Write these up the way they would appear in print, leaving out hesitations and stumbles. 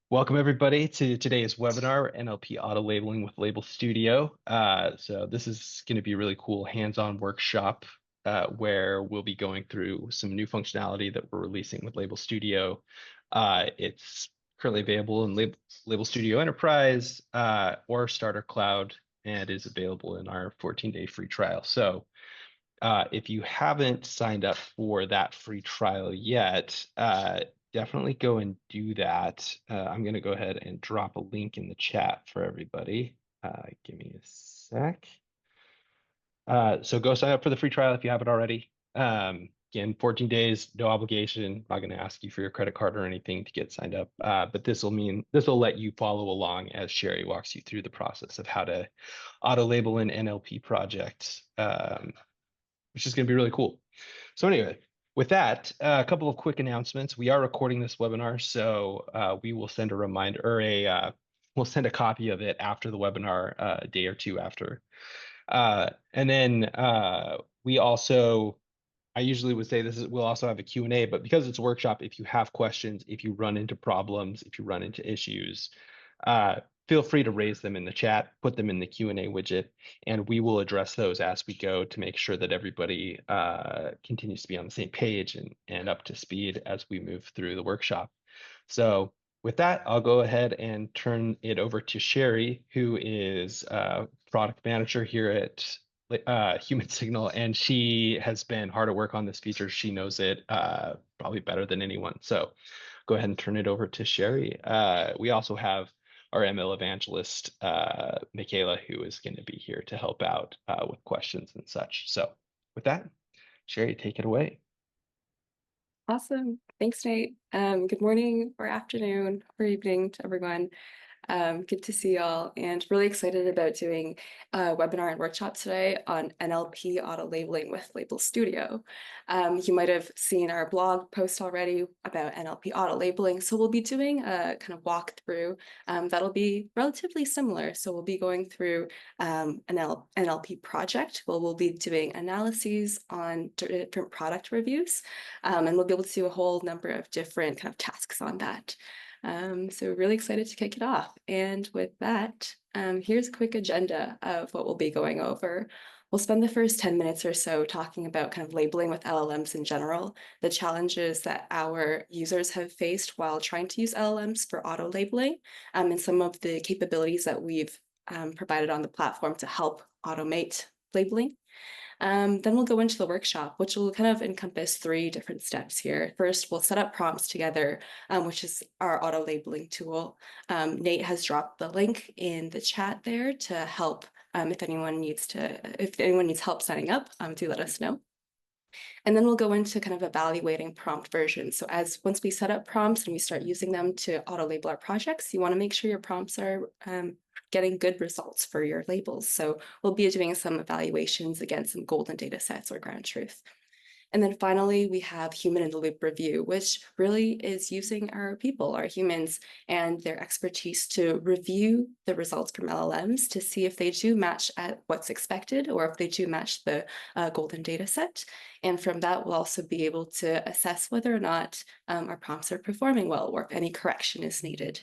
Welcome everybody to today's webinar, NLP Autolabeling with Label Studio. So this is going to be a really cool hands-on workshop where we'll be going through some new functionality that we're releasing with Label Studio. It's currently available in Label Studio Enterprise or Starter Cloud and is available in our 14-day free trial. So if you haven't signed up for that free trial yet, definitely go and do that. I'm going to go ahead and drop a link in the chat for everybody. Give me a sec. So go sign up for the free trial if you haven't already. Again, 14 days, no obligation. I'm not going to ask you for your credit card or anything to get signed up. But this will let you follow along as Sherry walks you through the process of how to auto label an NLP project, which is going to be really cool. So anyway, with that, a couple of quick announcements. We are recording this webinar, so we will send a reminder or we'll send a copy of it after the webinar, a day or two after. And then I usually would say we'll also have a Q&A, but because it's a workshop, if you have questions, if you run into problems, if you run into issues, feel free to raise them in the chat, put them in the Q&A widget, and we will address those as we go to make sure that everybody continues to be on the same page and up to speed as we move through the workshop. So with that, I'll go ahead and turn it over to Sherry, who is product manager here at Human Signal, and she has been hard at work on this feature. She knows it probably better than anyone. So go ahead and turn it over to Sherry. We also have our ML evangelist, Michaela, who is going to be here to help out with questions and such. So with that, Sherry, take it away. Awesome. Thanks, Nate. Good morning or afternoon or evening to everyone. Good to see y'all, and really excited about doing a webinar and workshop today on NLP Autolabeling with Label Studio. You might have seen our blog post already about NLP Autolabeling, so we'll be doing a kind of walkthrough that'll be relatively similar. So we'll be going through an NLP project where we'll be doing analyses on different product reviews, and we'll be able to do a whole number of different kind of tasks on that. So really excited to kick it off. And with that, here's a quick agenda of what we'll be going over. We'll spend the first 10 minutes or so talking about kind of labeling with LLMs in general, the challenges that our users have faced while trying to use LLMs for auto labeling, and some of the capabilities that we've provided on the platform to help automate labeling. Then we'll go into the workshop, which will kind of encompass 3 different steps here. First, we'll set up prompts together, which is our auto labeling tool. Nate has dropped the link in the chat there to help if anyone needs help signing up, do let us know. And then we'll go into kind of evaluating prompt versions. So once we set up prompts and we start using them to auto label our projects, you want to make sure your prompts are getting good results for your labels. So we'll be doing some evaluations against some golden data sets or ground truth. And then finally, we have human in the loop review, which really is using our people, our humans, and their expertise to review the results from LLMs to see if they do match at what's expected or if they do match the golden data set. And from that, we'll also be able to assess whether or not our prompts are performing well or if any correction is needed.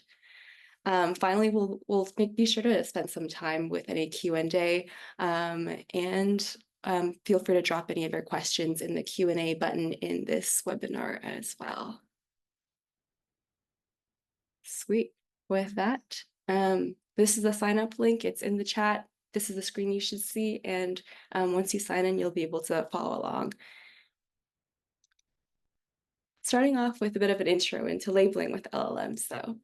Finally, we'll be sure to spend some time with any Q&A, and feel free to drop any of your questions in the Q&A button in this webinar as well. Sweet. With that, this is the sign up link. It's in the chat. This is the screen you should see. And once you sign in, you'll be able to follow along. Starting off with a bit of an intro into labeling with LLMs, though.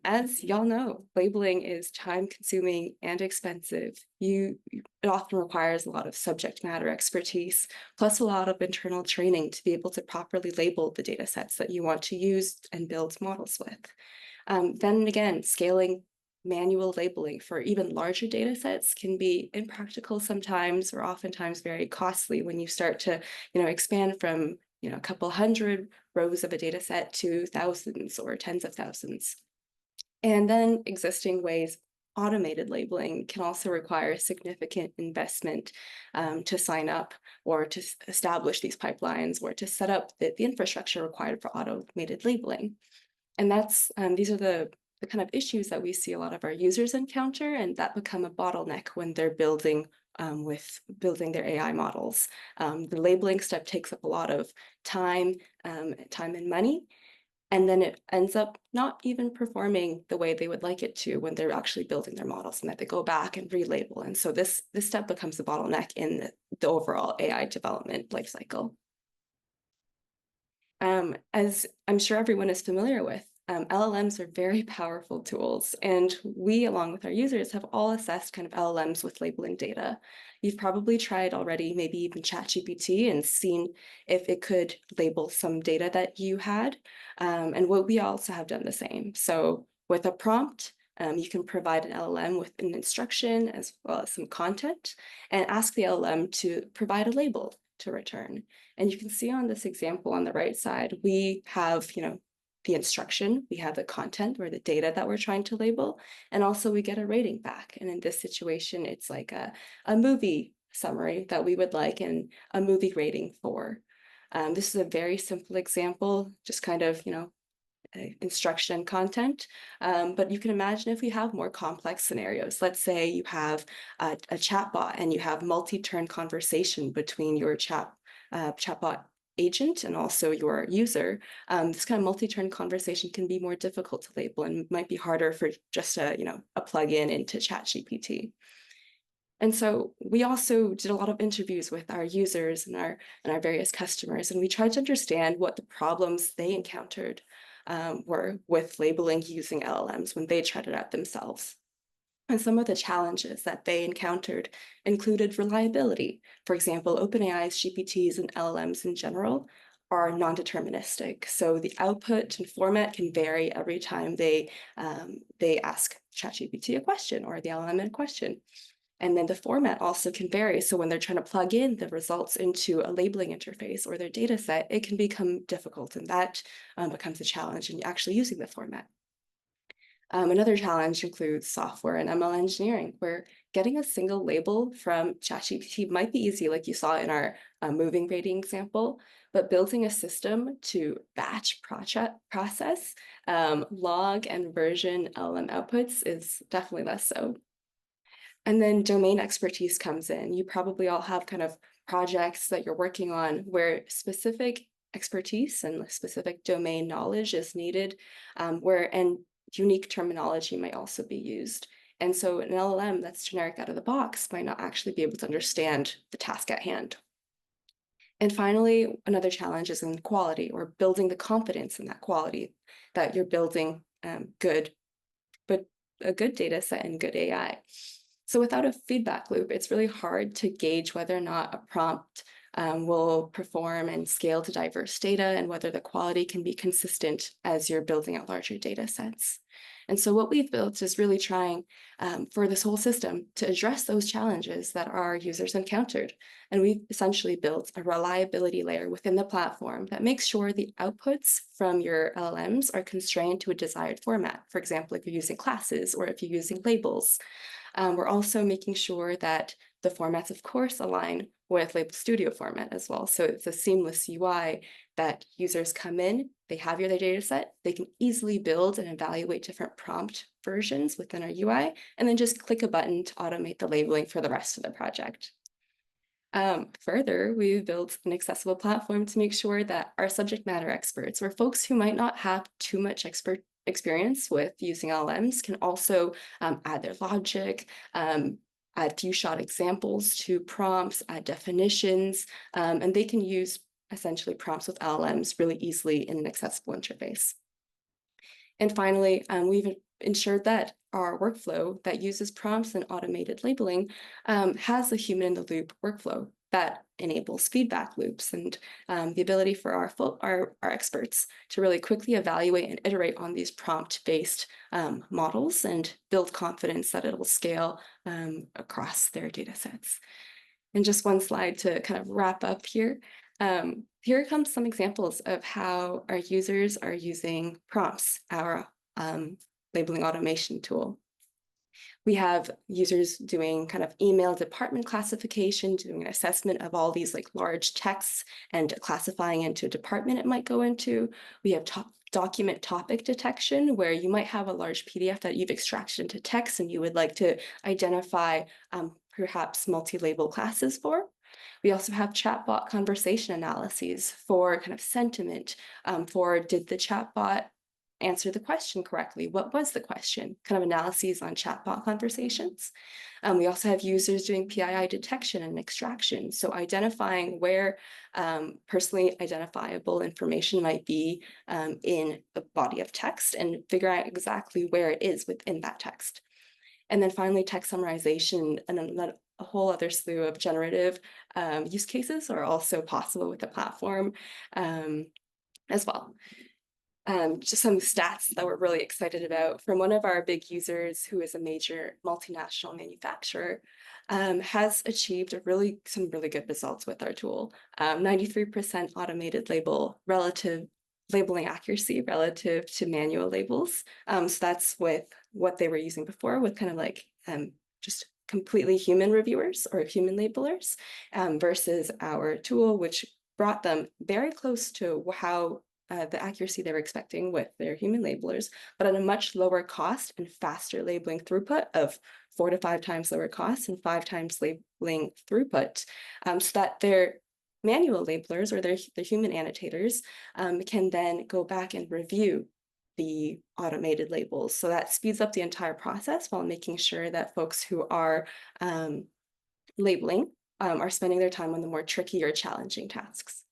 As y'all know, labeling is time-consuming and expensive. It often requires a lot of subject matter expertise, plus a lot of internal training to be able to properly label the data sets that you want to use and build models with. Then again, scaling manual labeling for even larger data sets can be impractical sometimes, or oftentimes very costly when you start to, expand from a couple hundred rows of a data set to thousands or tens of thousands. And then existing ways, automated labeling can also require significant investment to sign up or to establish these pipelines or to set up the infrastructure required for automated labeling. And these are the kind of issues that we see a lot of our users encounter, and that become a bottleneck when they're building their AI models. The labeling step takes up a lot of time, time and money, and then it ends up not even performing the way they would like it to when they're actually building their models, and that they go back and relabel. And so this step becomes a bottleneck in the overall AI development lifecycle. As I'm sure everyone is familiar with, LLMs are very powerful tools, and we, along with our users, have all assessed kind of LLMs with labeling data. You've probably tried already, maybe even ChatGPT, and seen if it could label some data that you had. And what we also have done the same. So with a prompt, you can provide an LLM with an instruction as well as some content, and ask the LLM to provide a label to return. And you can see on this example on the right side, we have, the instruction, we have the content or the data that we're trying to label, and also we get a rating back. And in this situation, it's like a movie summary that we would like and a movie rating for. This is a very simple example, just kind of, instruction content. But you can imagine if we have more complex scenarios. Let's say you have a chatbot and you have multi-turn conversation between your chatbot agent and also your user. This kind of multi-turn conversation can be more difficult to label and might be harder for just a plug-in into ChatGPT. And so we also did a lot of interviews with our users and our various customers, and we tried to understand what the problems they encountered were with labeling using LLMs when they tried it out themselves. And some of the challenges that they encountered included reliability. For example, OpenAI's GPTs and LLMs in general are non-deterministic. So the output and format can vary every time they ask ChatGPT a question or the LLM a question. And then the format also can vary. So when they're trying to plug in the results into a labeling interface or their data set, it can become difficult, and that becomes a challenge in actually using the format. Another challenge includes software and ML engineering, where getting a single label from ChatGPT might be easy, like you saw in our moving rating example, but building a system to batch process, log and version LLM outputs is definitely less so. And then domain expertise comes in. You probably all have kind of projects that you're working on where specific expertise and specific domain knowledge is needed, and unique terminology might also be used. And so an LLM that's generic out of the box might not actually be able to understand the task at hand. And finally, another challenge is in quality, or building the confidence in that quality, that you're building but a good data set and good AI. So without a feedback loop, it's really hard to gauge whether or not a prompt will perform and scale to diverse data, and whether the quality can be consistent as you're building out larger data sets. And so what we've built is really trying for this whole system to address those challenges that our users encountered. And we've essentially built a reliability layer within the platform that makes sure the outputs from your LLMs are constrained to a desired format. For example, if you're using classes or if you're using labels. We're also making sure that the formats, of course, align with Label Studio format as well. So it's a seamless UI that users come in, they have their data set, they can easily build and evaluate different prompt versions within our UI, and then just click a button to automate the labeling for the rest of the project. Further, we've built an accessible platform to make sure that our subject matter experts, or folks who might not have too much experience with using LLMs, can also add their logic, add few-shot examples to prompts, add definitions, and they can use essentially prompts with LLMs really easily in an accessible interface. And finally, we've ensured that our workflow that uses prompts and automated labeling has a human-in-the-loop workflow that enables feedback loops and the ability for our experts to really quickly evaluate and iterate on these prompt-based models and build confidence that it will scale across their data sets. And just one slide to kind of wrap up here. Here comes some examples of how our users are using prompts, our labeling automation tool. We have users doing kind of email department classification, doing an assessment of all these like large texts and classifying into a department it might go into. We have document topic detection, where you might have a large PDF that you've extracted into text and you would like to identify perhaps multi-label classes for. We also have chatbot conversation analyses for kind of sentiment, for did the chatbot answer the question correctly? What was the question? Kind of analyses on chatbot conversations. We also have users doing PII detection and extraction. So identifying where personally identifiable information might be in a body of text and figure out exactly where it is within that text. And then finally, text summarization and a whole other slew of generative use cases are also possible with the platform as well. Just some stats that we're really excited about from one of our big users, who is a major multinational manufacturer, has achieved some really good results with our tool. 93% automated labeling accuracy relative to manual labels. So that's with what they were using before, with kind of like just completely human reviewers or human labelers, versus our tool, which brought them very close to how the accuracy they were expecting with their human labelers, but at a much lower cost and faster labeling throughput of 4 to 5 times lower cost and 5 times labeling throughput, so that their manual labelers or their human annotators can then go back and review the automated labels. So that speeds up the entire process while making sure that folks who are labeling are spending their time on the more tricky or challenging tasks.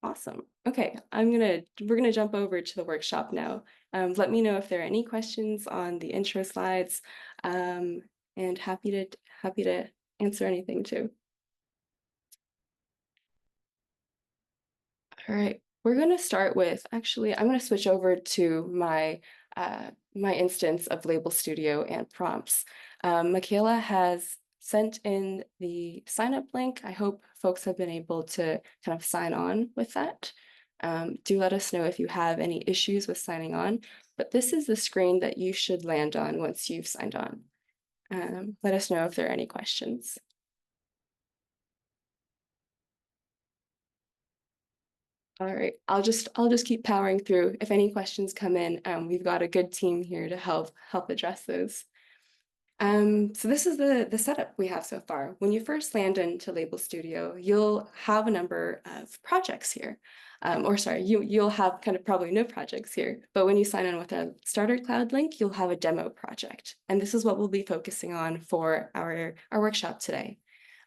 Awesome. Okay, we're gonna jump over to the workshop now. Let me know if there are any questions on the intro slides, and happy to answer anything too. All right, we're gonna start with, actually, I'm gonna switch over to my instance of Label Studio and prompts. Michaela has sent in the sign up link. I hope folks have been able to kind of sign on with that. Do let us know if you have any issues with signing on, but this is the screen that you should land on once you've signed on. Let us know if there are any questions. All right, I'll just keep powering through. If any questions come in, we've got a good team here to help address those. So this is the setup we have so far. When you first land into Label Studio, you'll have a number of projects here. Or sorry, you'll have kind of probably no projects here, but when you sign in with a Starter Cloud link, you'll have a demo project. And this is what we'll be focusing on for our workshop today.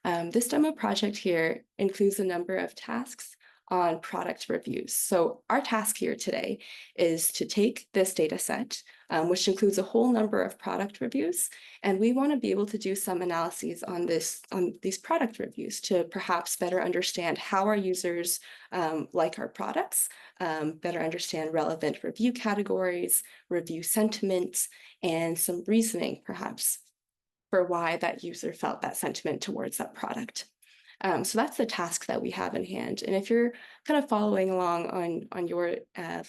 This demo project here includes a number of tasks on product reviews. So our task here today is to take this data set, which includes a whole number of product reviews, and we want to be able to do some analyses on these product reviews to perhaps better understand how our users like our products, better understand relevant review categories, review sentiments, and some reasoning perhaps for why that user felt that sentiment towards that product. So that's the task that we have in hand. And if you're kind of following along on your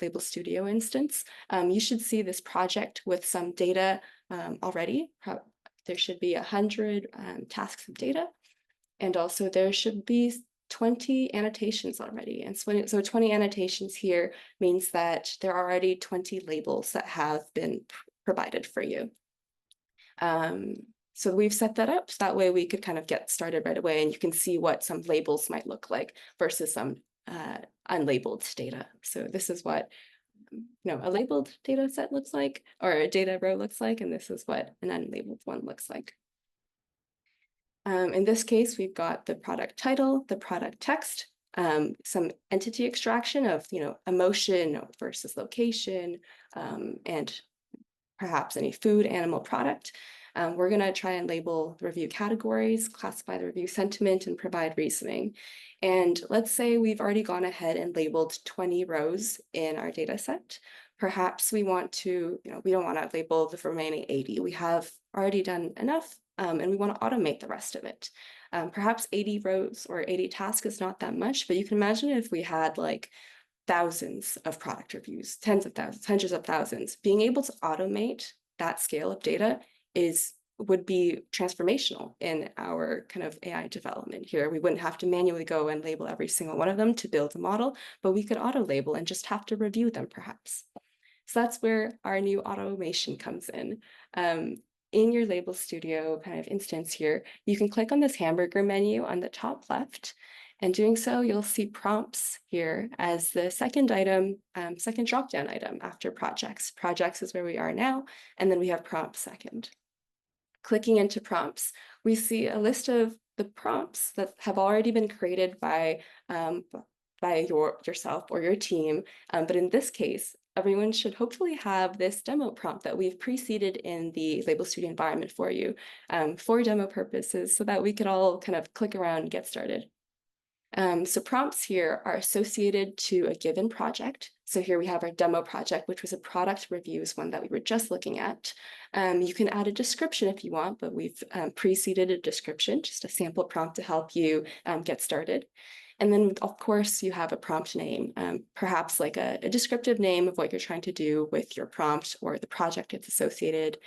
Label Studio instance, you should see this project with some data already. There should be 100 tasks of data. And also there should be 20 annotations already. And so 20 annotations here means that there are already 20 labels that have been provided for you. So we've set that up so that way we could kind of get started right away, and you can see what some labels might look like versus some unlabeled data. So this is what a labeled data set looks like, or a data row looks like, and this is what an unlabeled one looks like. In this case, we've got the product title, the product text, some entity extraction of emotion versus location, and perhaps any food, animal, product. We're going to try and label the review categories, classify the review sentiment, and provide reasoning. And let's say we've already gone ahead and labeled 20 rows in our data set. Perhaps we want to, we don't want to label the remaining 80. We have already done enough, and we want to automate the rest of it. Perhaps 80 rows or 80 tasks is not that much, but you can imagine if we had like thousands of product reviews, tens of thousands, hundreds of thousands. Being able to automate that scale of data would be transformational in our kind of AI development here. We wouldn't have to manually go and label every single one of them to build a model, but we could auto label and just have to review them perhaps. So that's where our new automation comes in. In your Label Studio kind of instance here, you can click on this hamburger menu on the top left. And doing so, you'll see prompts here as the second item, second drop-down item after projects. Projects is where we are now, and then we have prompts second. Clicking into prompts, we see a list of the prompts that have already been created by yourself or your team. But in this case, everyone should hopefully have this demo prompt that we've preceded in the Label Studio environment for you for demo purposes so that we could all kind of click around and get started. So prompts here are associated to a given project. So here we have our demo project, which was a product reviews one that we were just looking at. You can add a description if you want, but we've preceded a description, just a sample prompt to help you get started. And then, of course, you have a prompt name, perhaps like a descriptive name of what you're trying to do with your prompt or the project it's associated.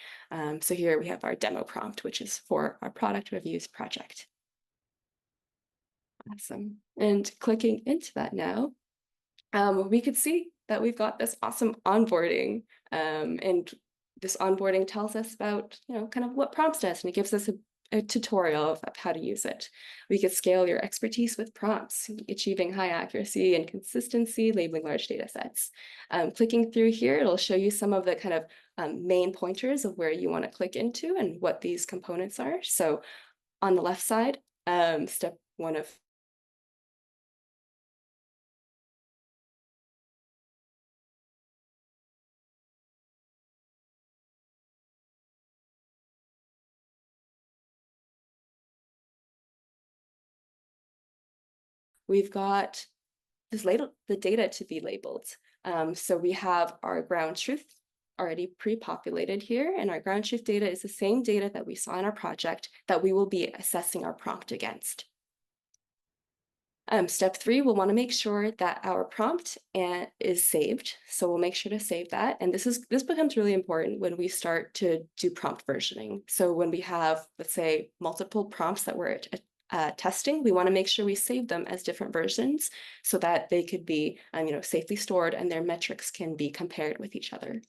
So here we have our demo prompt, which is for our product reviews project. Awesome. And clicking into that now, we could see that we've got this awesome onboarding. And this onboarding tells us about, kind of what prompts does, and it gives us a tutorial of how to use it. We could scale your expertise with prompts, achieving high accuracy and consistency, labeling large data sets. Clicking through here, it'll show you some of the kind of main pointers of where you want to click into and what these components are. So on the left side, step one of we've got the data to be labeled. So we have our ground truth already pre-populated here, and our ground truth data is the same data that we saw in our project that we will be assessing our prompt against. Step 3, we'll want to make sure that our prompt is saved. So we'll make sure to save that. And this becomes really important when we start to do prompt versioning. So when we have, let's say, multiple prompts that we're testing, we want to make sure we save them as different versions so that they could be safely stored and their metrics can be compared with each other.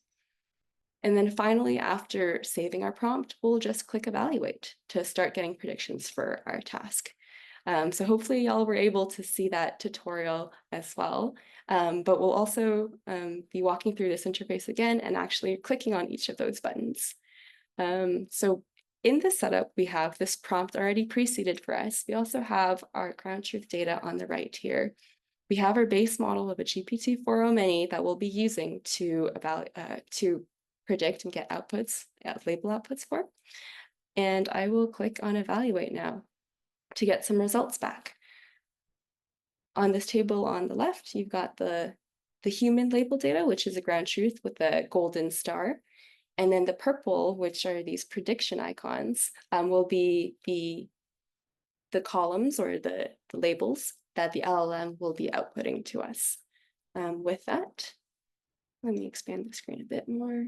And then finally, after saving our prompt, we'll just click evaluate to start getting predictions for our task. So hopefully y'all were able to see that tutorial as well. But we'll also be walking through this interface again and actually clicking on each of those buttons. So in the setup, we have this prompt already preceded for us. We also have our ground truth data on the right here. We have our base model of a GPT-4o mini that we'll be using to predict and get outputs, label outputs for. And I will click on evaluate now to get some results back. On this table on the left, you've got the human label data, which is a ground truth with a golden star. And then the purple, which are these prediction icons, will be the columns or the labels that the LLM will be outputting to us. With that, let me expand the screen a bit more.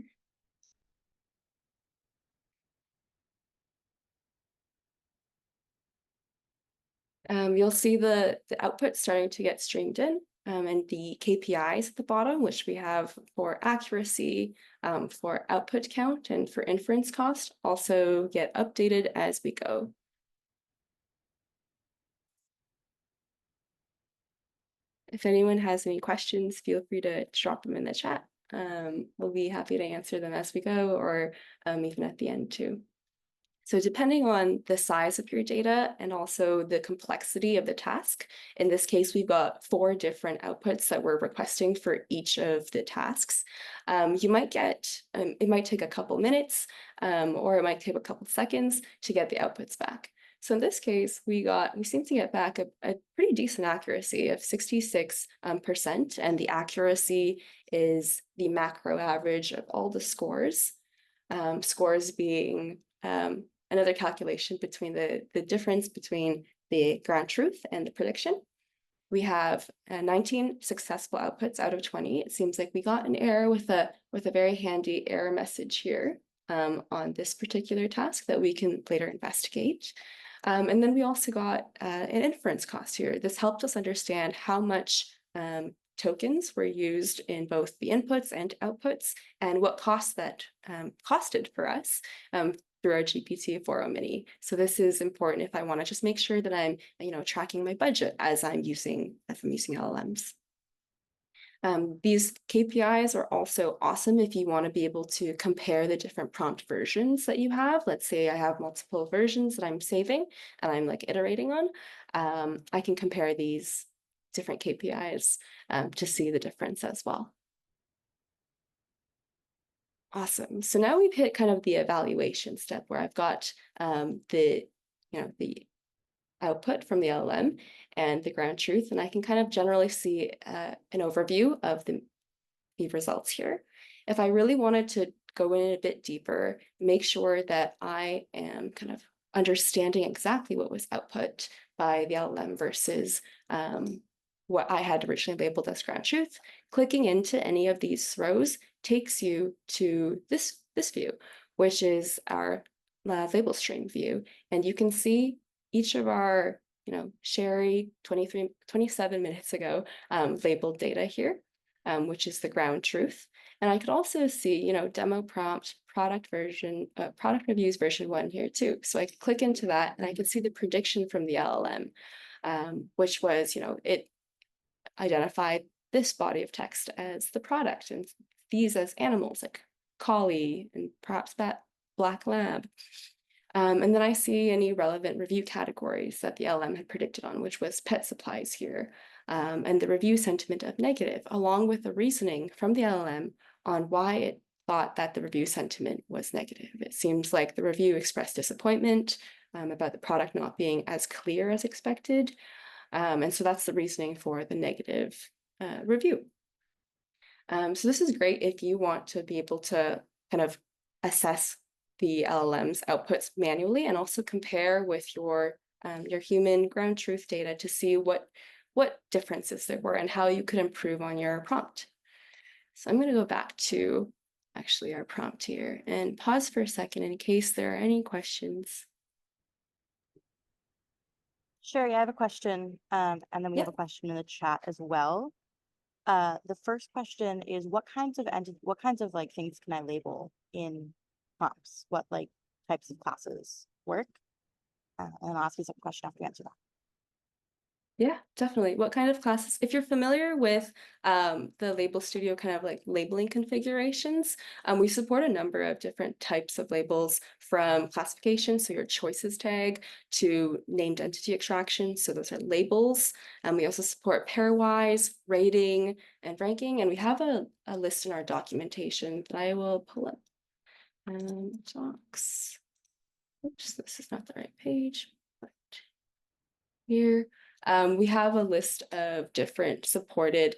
You'll see the output starting to get streamed in, and the KPIs at the bottom, which we have for accuracy, for output count, and for inference cost, also get updated as we go. If anyone has any questions, feel free to drop them in the chat. We'll be happy to answer them as we go, or even at the end too. So depending on the size of your data and also the complexity of the task, in this case, we've got 4 different outputs that we're requesting for each of the tasks. You might get, it might take a couple minutes, or it might take a couple seconds to get the outputs back. So in this case, we seem to get back a pretty decent accuracy of 66%, and the accuracy is the macro average of all the scores. Scores being another calculation between the difference between the ground truth and the prediction. we have 19 successful outputs out of 20. It seems like we got an error with a very handy error message here on this particular task that we can later investigate. And then we also got an inference cost here. This helped us understand how much tokens were used in both the inputs and outputs, and what cost that costed for us through our GPT-4o Mini. So this is important if I want to just make sure that I'm, tracking my budget as I'm using LLMs. These KPIs are also awesome if you want to be able to compare the different prompt versions that you have. Let's say I have multiple versions that I'm saving and I'm like iterating on. I can compare these different KPIs to see the difference as well. Awesome. So now we've hit kind of the evaluation step where I've got the output from the LLM and the ground truth, and I can kind of generally see an overview of the results here. If I really wanted to go in a bit deeper, make sure that I am kind of understanding exactly what was output by the LLM versus what I had originally labeled as ground truth, clicking into any of these rows takes you to this view, which is our label stream view. And you can see each of our, Sherry 27 minutes ago labeled data here, which is the ground truth. And I could also see, demo prompt, product reviews version 1 here too. So I could click into that and I could see the prediction from the LLM, which was, it identified this body of text as the product and these as animals like collie and perhaps black lab. And then I see any relevant review categories that the LM had predicted on, which was pet supplies here, and the review sentiment of negative, along with the reasoning from the LLM on why it thought that the review sentiment was negative. It seems like the review expressed disappointment about the product not being as clear as expected. And so that's the reasoning for the negative review. So this is great if you want to be able to kind of assess the LLM's outputs manually and also compare with your human ground truth data to see what differences there were and how you could improve on your prompt. So I'm going to go back to actually our prompt here and pause for a second in case there are any questions. Sure, yeah, I have a question, and then we have a question in the chat as well. The first question is what kinds of like things can I label in prompts? What like types of classes work? And I'll ask you some question after you answer that. Yeah, definitely. What kind of classes? If you're familiar with the Label Studio kind of like labeling configurations, we support a number of different types of labels from classification, so your choices tag, to named entity extraction, so those are labels. We also support pairwise, rating, and ranking, and we have a list in our documentation that I will pull up. Docs. Oops, this is not the right page. But here. We have a list of different supported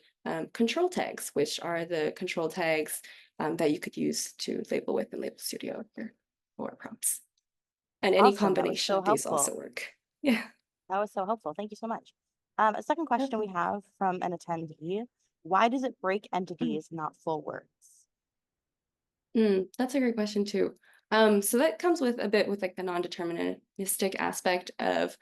control tags, which are the control tags that you could use to label with in Label Studio or prompts. And any combination of these also work. Yeah. That was so helpful. Thank you so much. A second question we have from an attendee. Why does it break entities, not full words? That's a great question too. So that comes with a bit with like the non-deterministic aspect of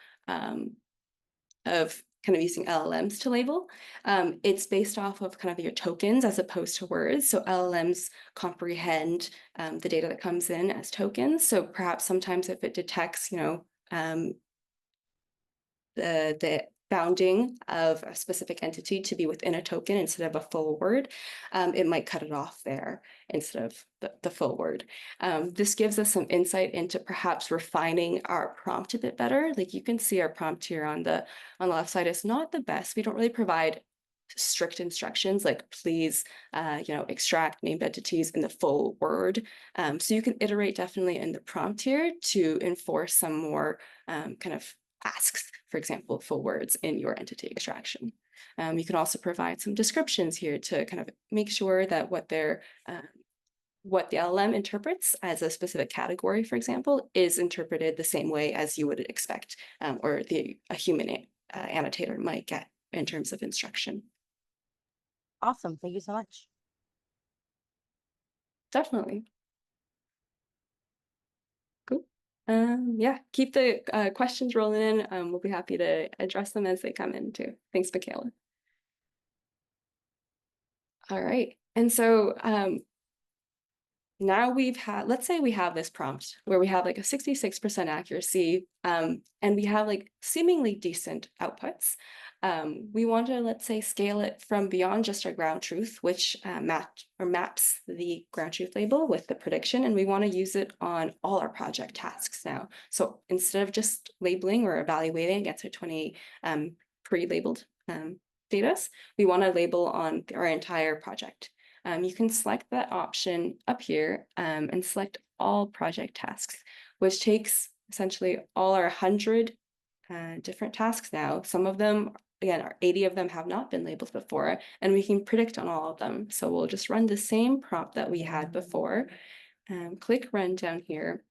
kind of using LLMs to label. It's based off of kind of your tokens as opposed to words. So LLMs comprehend the data that comes in as tokens. So perhaps sometimes if it detects, the bounding of a specific entity to be within a token instead of a full word, it might cut it off there instead of the full word. This gives us some insight into perhaps refining our prompt a bit better. Like you can see our prompt here on the left side is not the best. We don't really provide strict instructions like please extract named entities in the full word. So you can iterate definitely in the prompt here to enforce some more kind of asks, for example, full words in your entity extraction. You can also provide some descriptions here to kind of make sure that what the LLM interprets as a specific category, for example, is interpreted the same way as you would expect, or a human annotator might get in terms of instruction. Awesome. Thank you so much. Definitely. Cool. Yeah, keep the questions rolling in. We'll be happy to address them as they come in too. Thanks, Michaela. All right. And so now let's say we have this prompt where we have like a 66% accuracy, and we have like seemingly decent outputs. We want to, let's say, scale it from beyond just our ground truth, which maps the ground truth label with the prediction, and we want to use it on all our project tasks now. So instead of just labeling or evaluating against our 20 pre-labeled data, we want to label on our entire project. You can select that option up here and select all project tasks, which takes essentially all our 100 different tasks now. Some of them, again, 80 of them have not been labeled before, and we can predict on all of them. So we'll just run the same prompt that we had before, click run down here.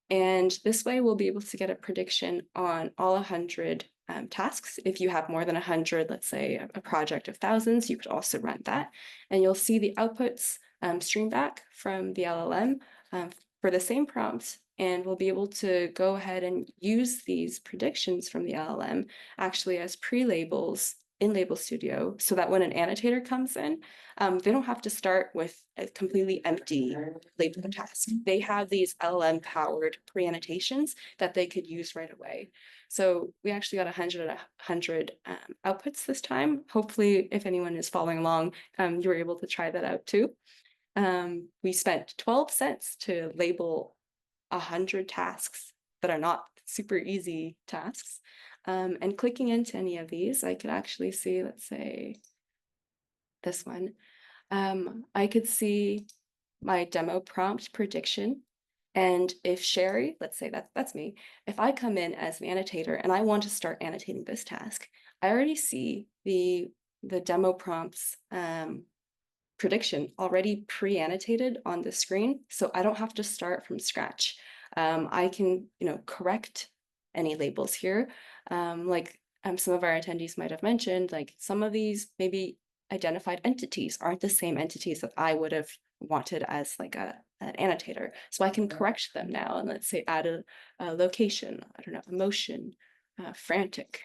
And this way we'll be able to get a prediction on all 100 tasks. If you have more than 100, let's say a project of thousands, you could also run that. And you'll see the outputs stream back from the LLM for the same prompts. And we'll be able to go ahead and use these predictions from the LLM actually as pre-labels in Label Studio, so that when an annotator comes in, they don't have to start with a completely empty label task. They have these LLM-powered pre-annotations that they could use right away. So we actually got 100 outputs this time. Hopefully, if anyone is following along, you were able to try that out too. We spent 12 cents to label 100 tasks that are not super easy tasks. And clicking into any of these, I could actually see, let's say, this one. I could see my demo prompt prediction. And if Sherry, let's say that's me, if I come in as an annotator and I want to start annotating this task, I already see the demo prompts prediction already pre-annotated on the screen. So I don't have to start from scratch. I can, correct any labels here. Like some of our attendees might have mentioned, like some of these maybe identified entities aren't the same entities that I would have wanted as like an annotator. So I can correct them now. And let's say add a location, I don't know, emotion, frantic.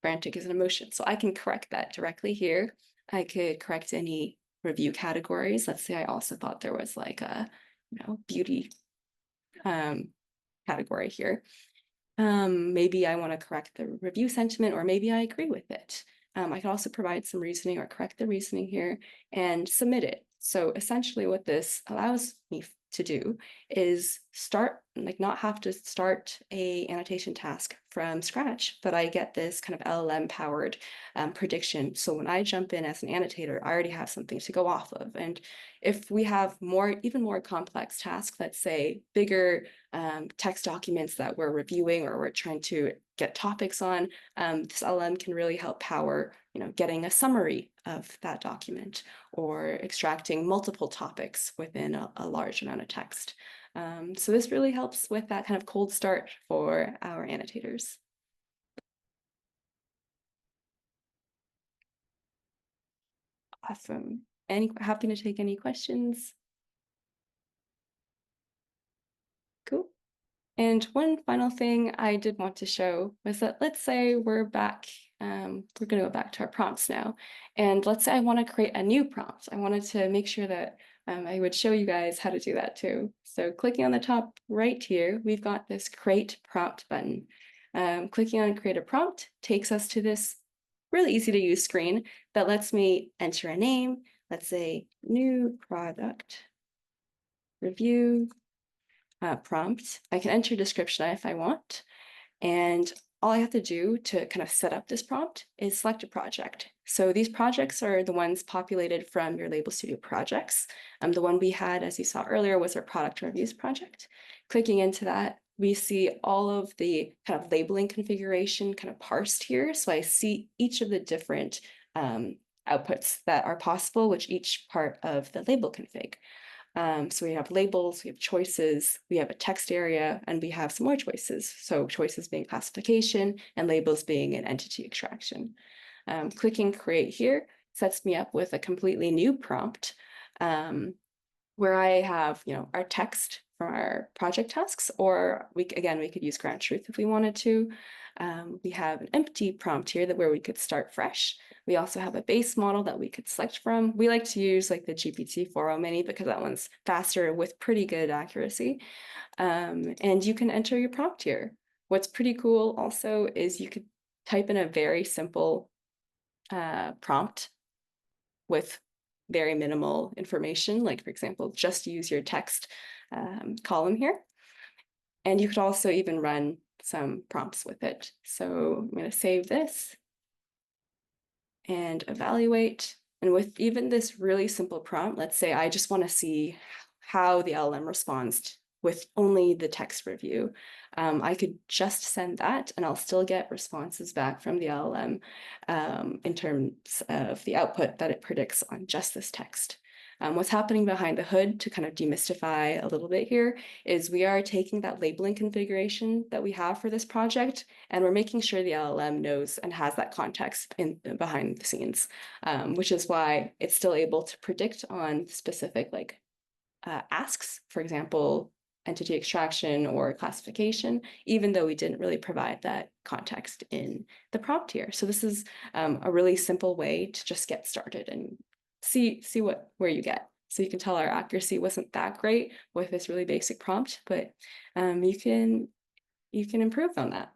Frantic is an emotion. So I can correct that directly here. I could correct any review categories. Let's say I also thought there was like a, beauty category here. Maybe I want to correct the review sentiment, or maybe I agree with it. I can also provide some reasoning or correct the reasoning here and submit it. So essentially what this allows me to do is not have to start a annotation task from scratch, but I get this kind of LLM powered prediction. So when I jump in as an annotator, I already have something to go off of. And if we have even more complex tasks, let's say bigger text documents that we're reviewing or we're trying to get topics on, this LLM can really help power, getting a summary of that document or extracting multiple topics within a large amount of text. So this really helps with that kind of cold start for our annotators. Awesome. Happy to take any questions. Cool. And one final thing I did want to show was that let's say we're back, we're going to go back to our prompts now. And let's say I want to create a new prompt. I wanted to make sure that I would show you guys how to do that too. So clicking on the top right here, we've got this create prompt button. Clicking on create a prompt takes us to this really easy to use screen that lets me enter a name. Let's say new product review. Prompt. I can enter description if I want. And all I have to do to kind of set up this prompt is select a project. So these projects are the ones populated from your Label Studio projects. The one we had, as you saw earlier, was our product reviews project. Clicking into that, we see all of the kind of labeling configuration kind of parsed here. So I see each of the different outputs that are possible, which each part of the label config. So we have labels, we have choices, we have a text area, and we have some more choices. So choices being classification and labels being an entity extraction. Clicking create here sets me up with a completely new prompt where I have, our text from our project tasks, or we could use ground truth if we wanted to. We have an empty prompt here where we could start fresh. We also have a base model that we could select from. We like to use like the GPT-4o mini because that one's faster with pretty good accuracy. And you can enter your prompt here. What's pretty cool also is you could type in a very simple prompt with very minimal information, like for example, just use your text column here. And you could also even run some prompts with it. So I'm going to save this and evaluate. And with even this really simple prompt, let's say I just want to see how the LLM responds with only the text review. I could just send that and I'll still get responses back from the LLM in terms of the output that it predicts on just this text. What's happening behind the hood, to kind of demystify a little bit here, is we are taking that labeling configuration that we have for this project, and we're making sure the LLM knows and has that context behind the scenes, which is why it's still able to predict on specific asks, for example, entity extraction or classification, even though we didn't really provide that context in the prompt here. So this is a really simple way to just get started and see where you get. So you can tell our accuracy wasn't that great with this really basic prompt, but you can improve on that.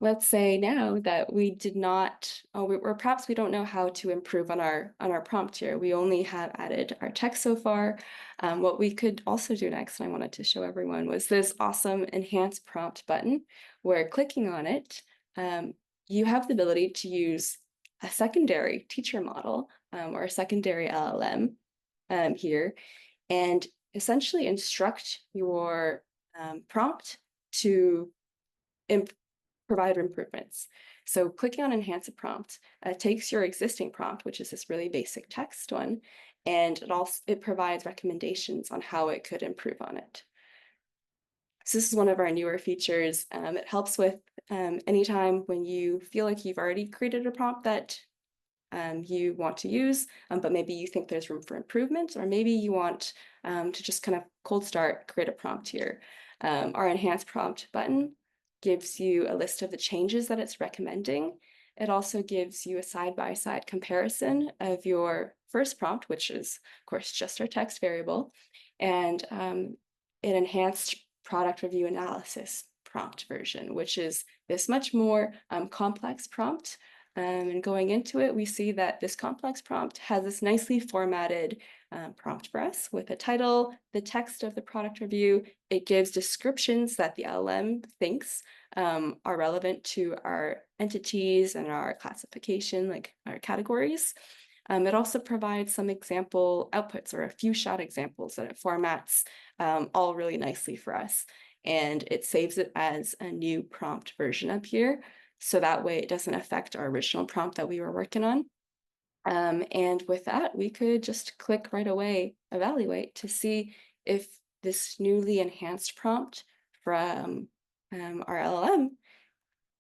Let's say now that we did not, or perhaps we don't know how to improve on our prompt here. We only have added our text so far. What we could also do next, and I wanted to show everyone, was this awesome enhance prompt button, where clicking on it, you have the ability to use a secondary teacher model or a secondary LLM here, and essentially instruct your prompt to provide improvements. So clicking on enhance a prompt takes your existing prompt, which is this really basic text one, and it provides recommendations on how it could improve on it. So this is one of our newer features. It helps with anytime when you feel like you've already created a prompt that you want to use, but maybe you think there's room for improvement, or maybe you want to just kind of cold start, create a prompt here. Our enhance prompt button gives you a list of the changes that it's recommending. It also gives you a side-by-side comparison of your first prompt, which is, of course, just our text variable, and an enhanced product review analysis prompt version, which is this much more complex prompt. And going into it, we see that this complex prompt has this nicely formatted prompt for us with a title, the text of the product review. It gives descriptions that the LLM thinks are relevant to our entities and our classification, like our categories. It also provides some example outputs or a few shot examples that it formats all really nicely for us. And it saves it as a new prompt version up here. So that way it doesn't affect our original prompt that we were working on. And with that, we could just click right away, evaluate, to see if this newly enhanced prompt from our LLM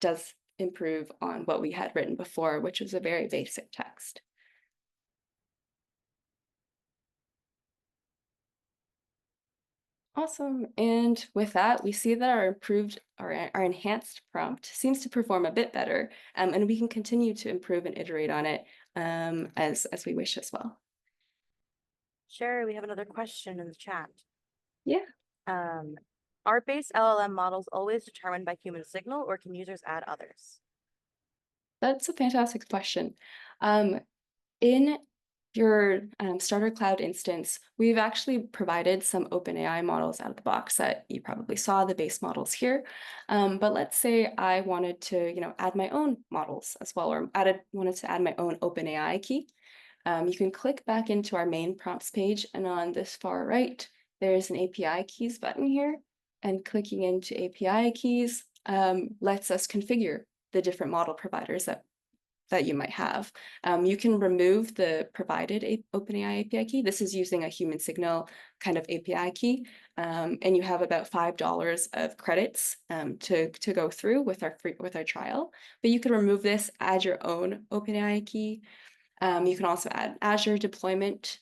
does improve on what we had written before, which was a very basic text. Awesome. And with that, we see that our enhanced prompt seems to perform a bit better, and we can continue to improve and iterate on it as we wish as well. Sure, we have another question in the chat. Yeah. Are base LLM models always determined by human signal, or can users add others? That's a fantastic question. In your starter cloud instance, we've actually provided some OpenAI models out of the box that you probably saw, the base models here. But let's say I wanted to, add my own models as well, or wanted to add my own OpenAI key. You can click back into our main prompts page, and on this far right, there's an API keys button here. And clicking into API keys lets us configure the different model providers that that you might have. You can remove the provided OpenAI API key. This is using a human signal kind of API key, and you have about $5 of credits to go through with our trial. But you can remove this, add your own OpenAI key. You can also add Azure deployment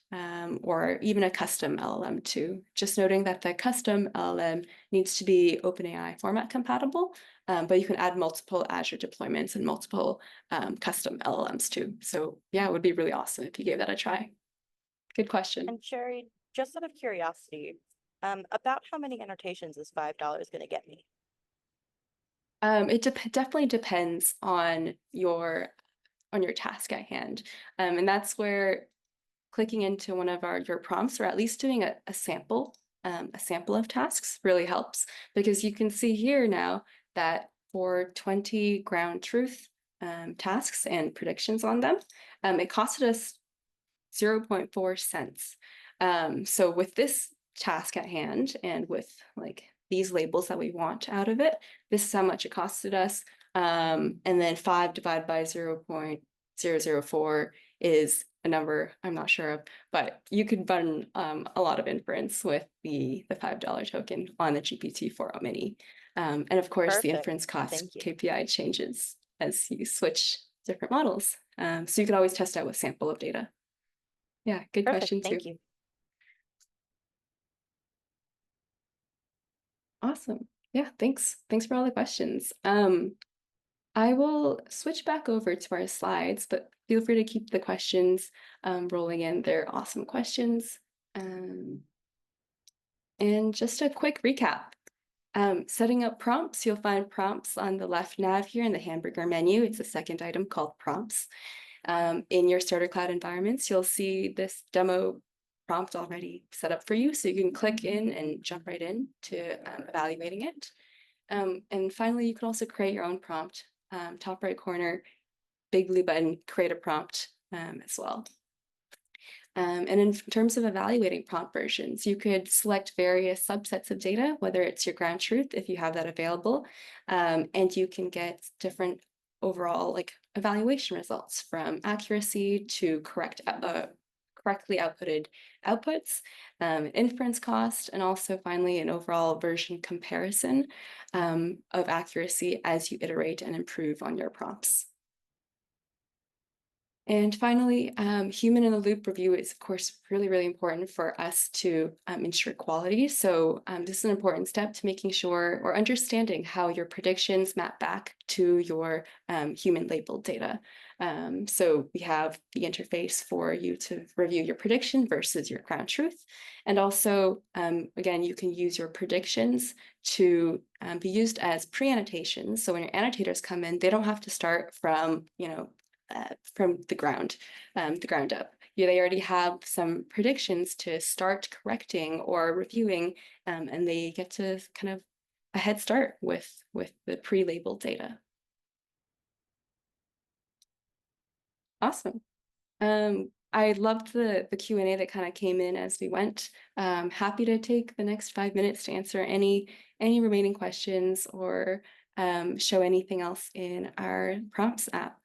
or even a custom LLM too. Just noting that the custom LLM needs to be OpenAI format compatible, but you can add multiple Azure deployments and multiple custom LLMs too. So yeah, it would be really awesome if you gave that a try. Good question. And Sherry, just out of curiosity, about how many annotations is $5 going to get me? It definitely depends on your task at hand. And that's where clicking into one of your prompts, or at least doing a sample of tasks really helps, because you can see here now that for 20 ground truth tasks and predictions on them, it costed us 0.4 cents. So with this task at hand and with like these labels that we want out of it, this is how much it costed us. And then 5 divided by 0.004 is a number I'm not sure of, but you could run a lot of inference with the $5 token on the GPT-4o Mini. And of course, the Perfect. inference cost Thank you. KPI changes as you switch different models. So you could always test out with sample of data. Yeah, good Perfect. question too. Thank you. Awesome. Yeah, thanks. Thanks for all the questions. I will switch back over to our slides, but feel free to keep the questions rolling in. They're awesome questions. And just a quick recap. Setting up prompts, you'll find prompts on the left nav here in the hamburger menu. It's a second item called prompts. In your Starter Cloud environments, you'll see this demo prompt already set up for you, so you can click in and jump right in to evaluating it. And finally, you can also create your own prompt. Top right corner, big blue button, create a prompt as well. And in terms of evaluating prompt versions, you could select various subsets of data, whether it's your ground truth, if you have that available, and you can get different overall like evaluation results, from accuracy to correctly outputted outputs, inference cost, and also finally an overall version comparison of accuracy as you iterate and improve on your prompts. And finally, human in the loop review is, of course, really, really important for us to ensure quality. So this is an important step to making sure or understanding how your predictions map back to your human labeled data. So we have the interface for you to review your prediction versus your ground truth. And also, again, you can use your predictions to be used as pre-annotations. So when your annotators come in, they don't have to start from, from the ground up. They already have some predictions to start correcting or reviewing, and they get to kind of a head start with the pre-labeled data. Awesome. I loved the Q&A that kind of came in as we went. Happy to take the next 5 minutes to answer any remaining questions or show anything else in our prompts app.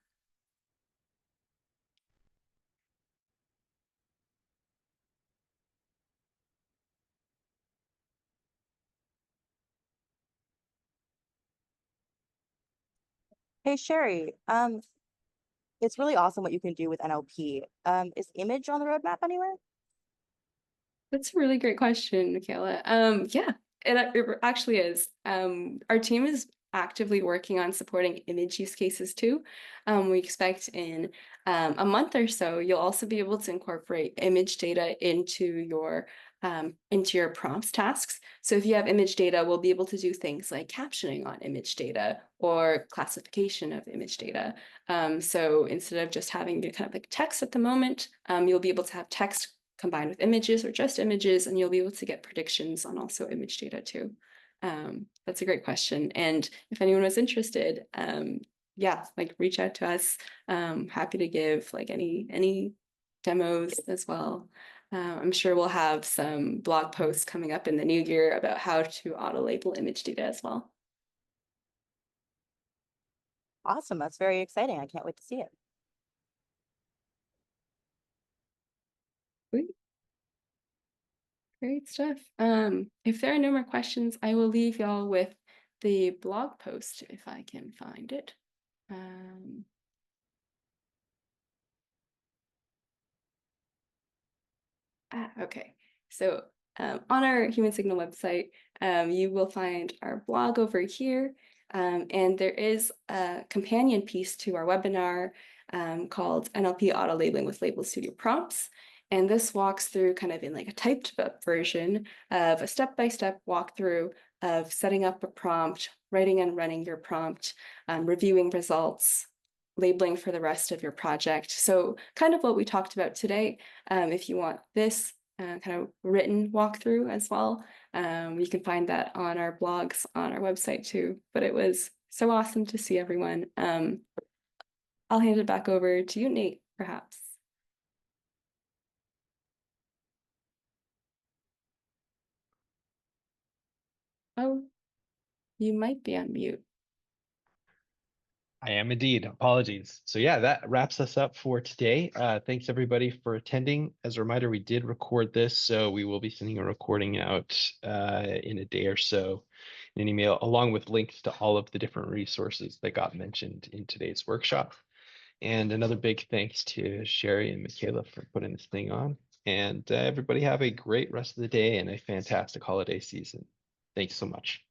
Hey, Sherry, it's really awesome what you can do with NLP. Is image on the roadmap anywhere? That's a really great question, Michaela. Yeah, it actually is. Our team is actively working on supporting image use cases too. We expect in a month or so, you'll also be able to incorporate image data into your prompts tasks. So if you have image data, we'll be able to do things like captioning on image data or classification of image data. So instead of just having kind of like text at the moment, you'll be able to have text combined with images or just images, and you'll be able to get predictions on also image data too. That's a great question. And if anyone was interested, yeah, like reach out to us. Happy to give like any demos as well. I'm sure we'll have some blog posts coming up in the new year about how to auto-label image data as well. Awesome. That's very exciting. I can't wait to see it. Great stuff. If there are no more questions, I will leave y'all with the blog post if I can find it. Okay. So on our Human Signal website, you will find our blog over here. And there is a companion piece to our webinar called NLP Autolabeling with Label Studio Prompts. And this walks through kind of in like a typed up version of a step-by-step walkthrough of setting up a prompt, writing and running your prompt, reviewing results, labeling for the rest of your project. So kind of what we talked about today. If you want this kind of written walkthrough as well, you can find that on our blogs on our website too. But it was so awesome to see everyone. I'll hand it back over to you, Nate, perhaps. Oh, you might be on mute. I am indeed. Apologies. So yeah, that wraps us up for today. Thanks everybody for attending. As a reminder, we did record this, so we will be sending a recording out in a day or so in an email, along with links to all of the different resources that got mentioned in today's workshop. And another big thanks to Sherry and Michaela for putting this thing on. And everybody have a great rest of the day and a fantastic holiday season. Thanks so much.